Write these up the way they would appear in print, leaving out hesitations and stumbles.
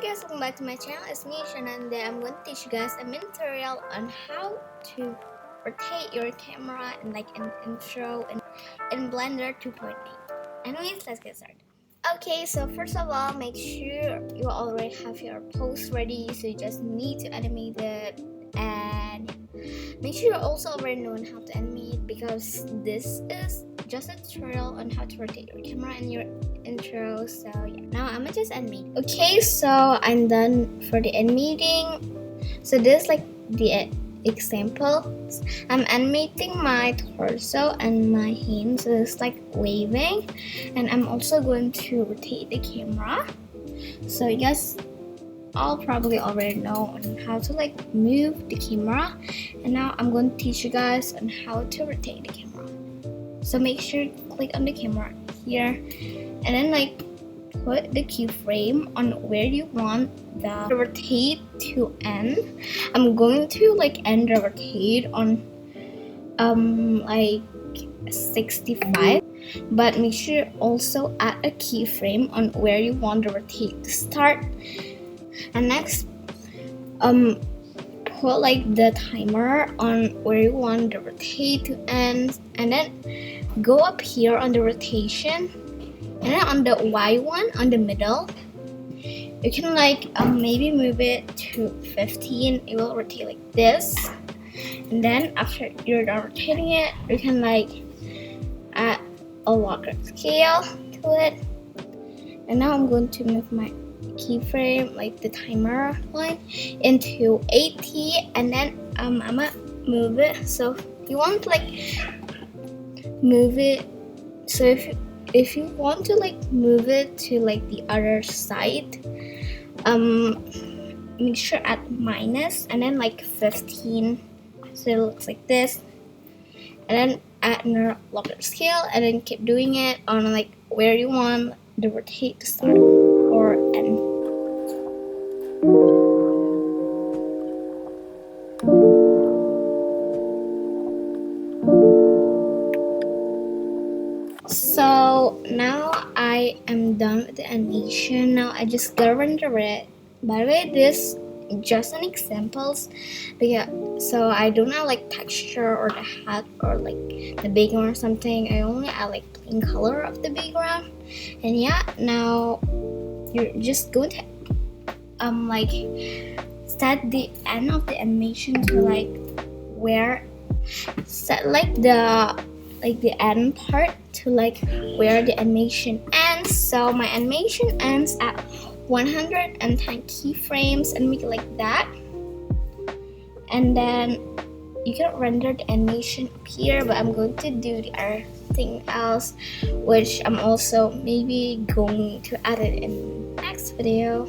guys, welcome back to my channel. It's me, Shana, and today I'm going to teach you guys a mini tutorial on how to rotate your camera in like an intro in Blender 2.8. Anyways, let's get started. Okay, so first of all, make sure you already have your pose ready. So you just need to animate it, and make sure you also already know how to animate, because this is just a tutorial on how to rotate your camera in your intro. So yeah, now I'm gonna just animate. Okay, so I'm done for the animating. So this is like the example. I'm animating my torso and my hands, so it's like waving, and I'm also going to rotate the camera. So you guys all probably already know on how to like move the camera, and now I'm going to teach you guys on how to rotate the camera. So make sure you click on the camera here, and then like put the keyframe on where you want the rotate to end. I'm going to like end the rotate on like 65, but make sure you also add a keyframe on where you want the rotate to start. And next, put like the timer on where you want the rotate to end, and then go up here on the rotation, and then on the Y one on the middle, you can like maybe move it to 15. It will rotate like this, and then after you're done rotating it, you can like add a longer scale to it. And now I'm going to move my keyframe, like the timer line, into 80, and then I'm gonna move it. So you want to like move it, so if you want to like move it to like the other side, make sure add minus and then like 15, so it looks like this, and then add another longer scale, and then keep doing it on like where you want the rotate to start or end. So now I am done with the animation. Now I just gotta render it. By the way, this just an examples, because so I don't have like texture or the hat or like the background or something. I only add like plain color of the background. And yeah, now you're just going to like set the end of the animation to like where set like the end part to like where the animation ends. So my animation ends at 110 keyframes, and make it like that. And then you can render the animation up here, but I'm going to do the other thing else, which I'm also maybe going to add it in the next video.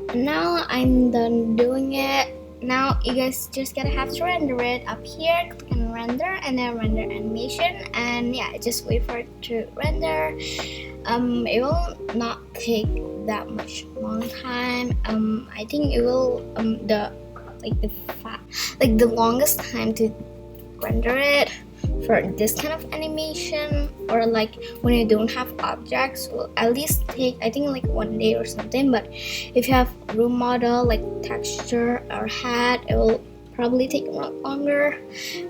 And now I'm done doing it. Now you guys just gotta have to render it up here. Click on render and then render animation, and yeah, just wait for it to render. It will not take that much long time. I think it will the longest time to render it for this kind of animation, or like when you don't have objects, will at least take I think like 1 day or something. But if you have room model like texture or hat, it will probably take a lot longer.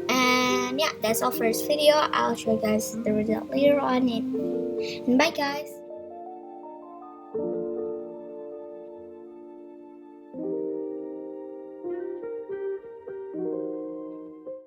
And yeah, that's all for this video. I'll show you guys the result later on, and bye guys.